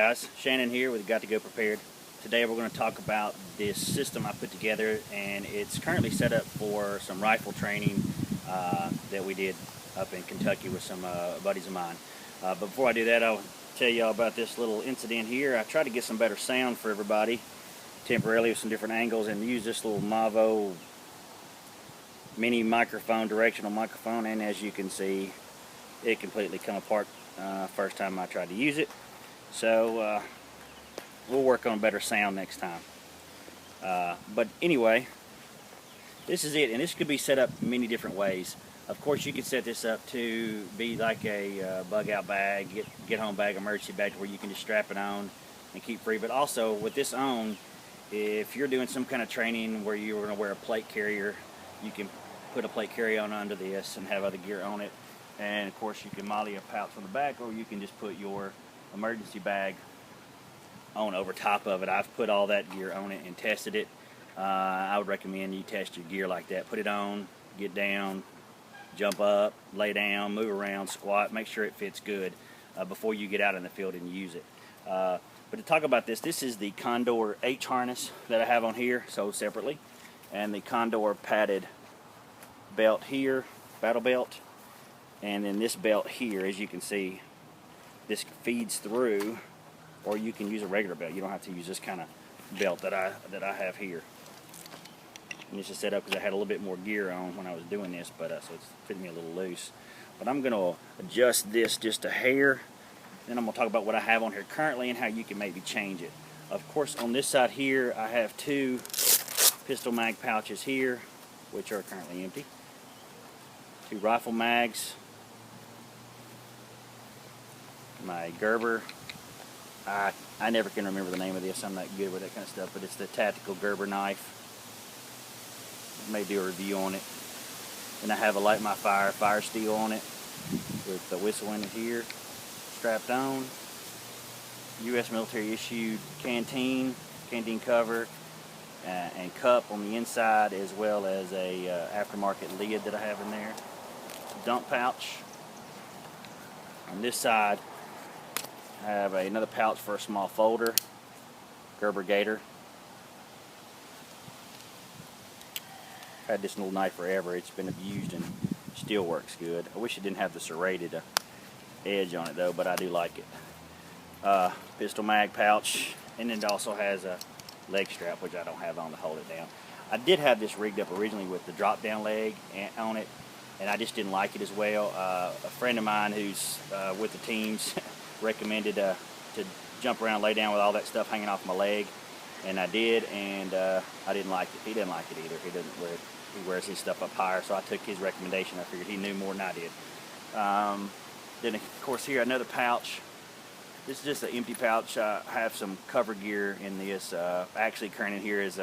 guys, Shannon here with Got to Go Prepared. Today we're going to talk about this system I put together, and it's currently set up for some rifle training that we did up in Kentucky with some buddies of mine. But before I do that, I'll tell y'all about this little incident here. I tried to get some better sound for everybody temporarily with some different angles and use this little Mavo mini microphone, directional microphone, and as you can see, it completely come apart first time I tried to use it. So we'll work on better sound next time. But anyway, this is it, and this could be set up many different ways. Of course, you could set this up to be like a bug out bag, get home bag, emergency bag, where you can just strap it on and keep free. But also with this on, if you're doing some kind of training where you're going to wear a plate carrier, you can put a plate carrier on under this and have other gear on it. And of course, you can molly a pouch on the back, or you can just put your emergency bag on over top of it. I've put all that gear on it and tested it. I would recommend you test your gear like that. Put it on, get down, jump up, lay down, move around, squat, make sure it fits good before you get out in the field and use it. But to talk about this is the Condor H Harness that I have on here, sold separately, and the Condor padded belt here, battle belt, and then this belt here, as you can see, this feeds through, or you can use a regular belt. You don't have to use this kind of belt that I have here. And this is set up because I had a little bit more gear on when I was doing this, but so it's fitting me a little loose. But I'm going to adjust this just a hair. Then I'm going to talk about what I have on here currently and how you can maybe change it. Of course, on this side here, I have two pistol mag pouches here, which are currently empty. Two rifle mags. My Gerber, I never can remember the name of this. I'm not good with that kind of stuff, but it's the tactical Gerber knife. May do a review on it. And I have a Light My Fire steel on it with the whistle in it here, strapped on. U.S. military issued canteen cover and cup on the inside, as well as a aftermarket lid that I have in there. Dump pouch. On this side, I have another pouch for a small folder, Gerber Gator. Had this little knife forever. It's been abused and still works good. I wish it didn't have the serrated edge on it though, but I do like it. Pistol mag pouch, and it also has a leg strap, which I don't have on to hold it down. I did have this rigged up originally with the drop down leg on it, and I just didn't like it as well. A friend of mine who's with the teams recommended to jump around, lay down with all that stuff hanging off my leg, and I did, and I didn't like it. He didn't like it either. He wears his stuff up higher, so I took his recommendation. I figured he knew more than I did. Then of course here another pouch. This is just an empty pouch. I have some cover gear in this. Actually current in here is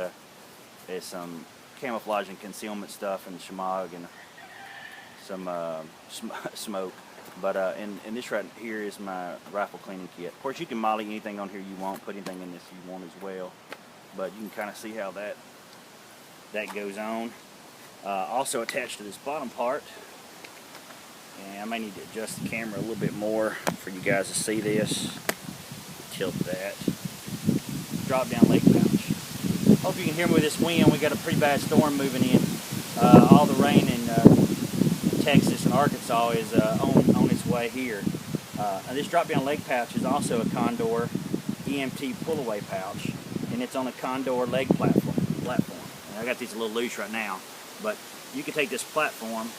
some camouflage and concealment stuff and shemagh and some smoke. But and this right here is my rifle cleaning kit. Of course, you can molly anything on here you want, put anything in this you want as well. But you can kind of see how that goes on. Also attached to this bottom part, and I may need to adjust the camera a little bit more for you guys to see this. Tilt that. Drop down leg pouch. Hope you can hear me with this wind. We got a pretty bad storm moving in. All the rain in Texas and Arkansas is on its way here. And this drop down leg pouch is also a Condor EMT pull away pouch, and it's on a Condor leg platform. And I got these a little loose right now, but you can take this platform,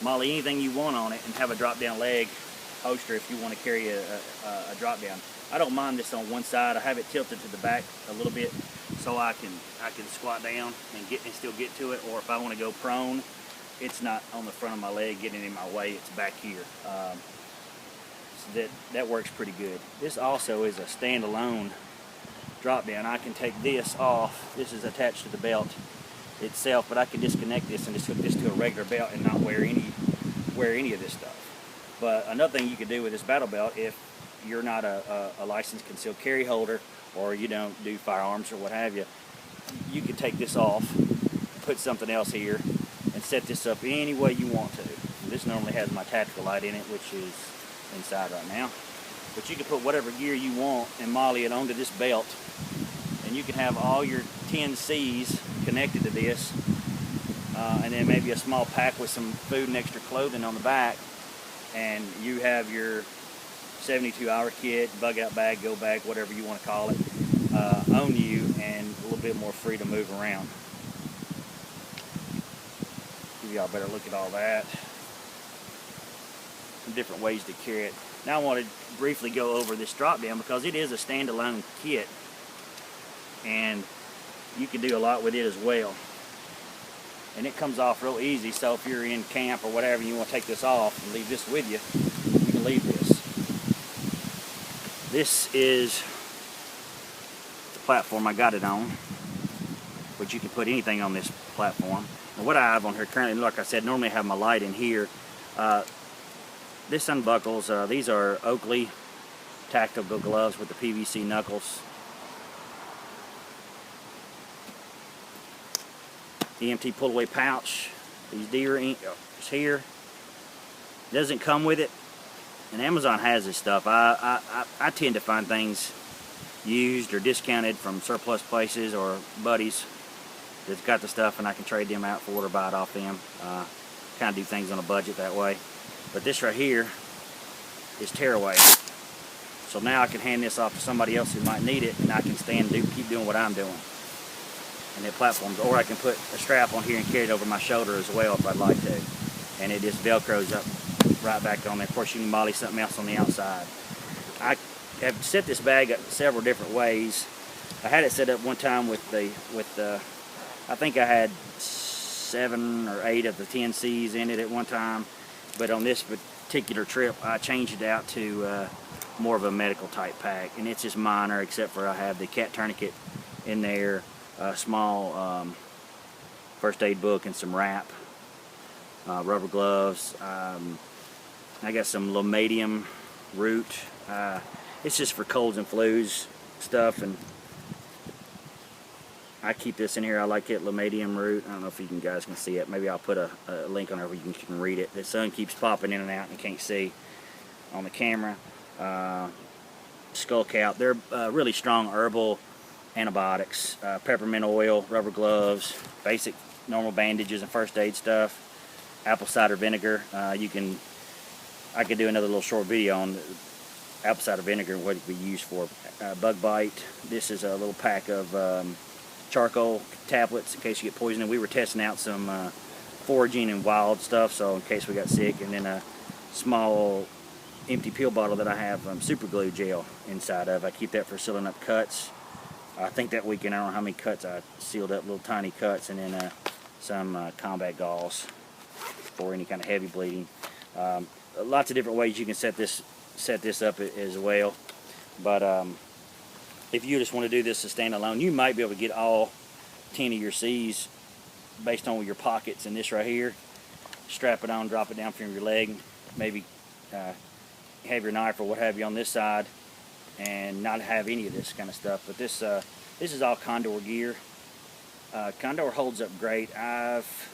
molly anything you want on it, and have a drop down leg holster if you want to carry a drop down. I don't mind this on one side. I have it tilted to the back a little bit so I can squat down and still get to it, or if I want to go prone, it's not on the front of my leg getting in my way, it's back here. So that works pretty good. This also is a standalone drop down. I can take this off. This is attached to the belt itself, but I can disconnect this and just hook this to a regular belt and not wear any of this stuff. But another thing you can do with this battle belt, if you're not a licensed concealed carry holder, or you don't do firearms or what have you, you can take this off, put something else here, and set this up any way you want to. This normally has my tactical light in it, which is inside right now. but you can put whatever gear you want and molly it onto this belt, and you can have all your 10Cs connected to this, and then maybe a small pack with some food and extra clothing on the back, and you have your 72-hour kit, bug out bag, go bag, whatever you want to call it, on you, and a little bit more free to move around. Give y'all a better look at all that. Some different ways to carry it. Now I want to briefly go over this drop down because it is a standalone kit, and you can do a lot with it as well. And it comes off real easy, so if you're in camp or whatever, you want to take this off and leave this with you, you can leave this. This is the platform I got it on, but you can put anything on this platform. And what I have on here currently, like I said, normally I have my light in here. This unbuckles. These are Oakley tactical gloves with the PVC knuckles. EMT pull away pouch. These deer ink is here. Doesn't come with it, and Amazon has this stuff. I tend to find things used or discounted from surplus places or buddies that's got the stuff, and I can trade them out for it or buy it off them. Kind of do things on a budget that way. But this right here is tearaway. So now I can hand this off to somebody else who might need it, and I can stand and keep doing what I'm doing. And it platforms, or I can put a strap on here and carry it over my shoulder as well if I'd like to. And it just velcros up right back on there. Of course, you can molly something else on the outside. I have set this bag up several different ways. I had it set up one time with I think I had 7 or 8 of the 10Cs in it at one time. But on this particular trip, I changed it out to more of a medical type pack. And it's just minor, except for I have the cat tourniquet in there, a small first aid book, and some wrap, rubber gloves. I got some lomadium root. It's just for colds and flus stuff, and I keep this in here. I like it, lomadium root. I don't know if you guys can see it. Maybe I'll put a link on there where you can read it. The sun keeps popping in and out and you can't see on the camera. Skull cap. They're really strong herbal antibiotics. Peppermint oil, rubber gloves, basic normal bandages and first aid stuff. Apple cider vinegar. I could do another little short video on apple cider vinegar and what it can be used for. Bug bite. This is a little pack of charcoal tablets in case you get poisoned. We were testing out some foraging and wild stuff, so in case we got sick. And then a small empty pill bottle that I have super glue gel inside of. I keep that for sealing up cuts. I think that weekend, I don't know how many cuts I sealed up, little tiny cuts, and then some combat gauze for any kind of heavy bleeding. Lots of different ways you can set this up as well. But if you just want to do this as standalone, you might be able to get all 10 of your C's based on your pockets in this right here. Strap it on, drop it down from your leg, maybe have your knife or what have you on this side, and not have any of this kind of stuff. But this is all Condor gear. Condor holds up great. I've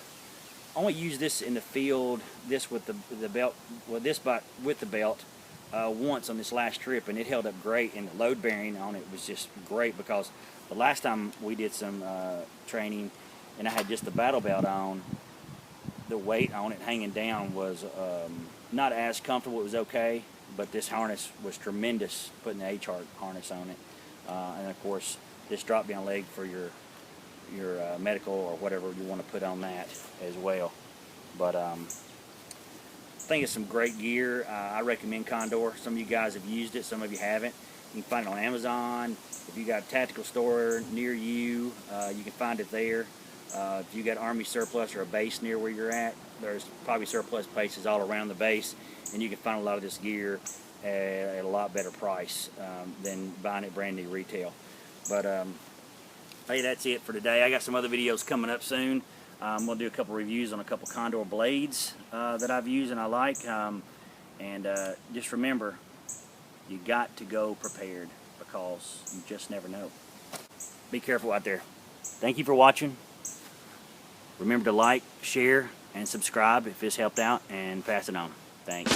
only used this in the field, this with the belt, well, this with the belt, once on this last trip, and it held up great, and the load bearing on it was just great, because the last time we did some training and I had just the battle belt on, the weight on it hanging down was not as comfortable. It was okay, but this harness was tremendous, putting the H harness on it. And of course this drop down leg for your medical or whatever you want to put on that as well. But I think it's some great gear. I recommend Condor. Some of you guys have used it, some of you haven't. You can find it on Amazon. If you got a tactical store near you, you can find it there. If you got Army surplus or a base near where you're at, there's probably surplus places all around the base, and you can find a lot of this gear at a lot better price than buying it brand new retail. But hey, that's it for today. I got some other videos coming up soon. I'm going to do a couple reviews on a couple Condor blades that I've used and I like. And just remember, you got to go prepared, because you just never know. Be careful out there. Thank you for watching. Remember to like, share, and subscribe if this helped out, and pass it on. Thanks.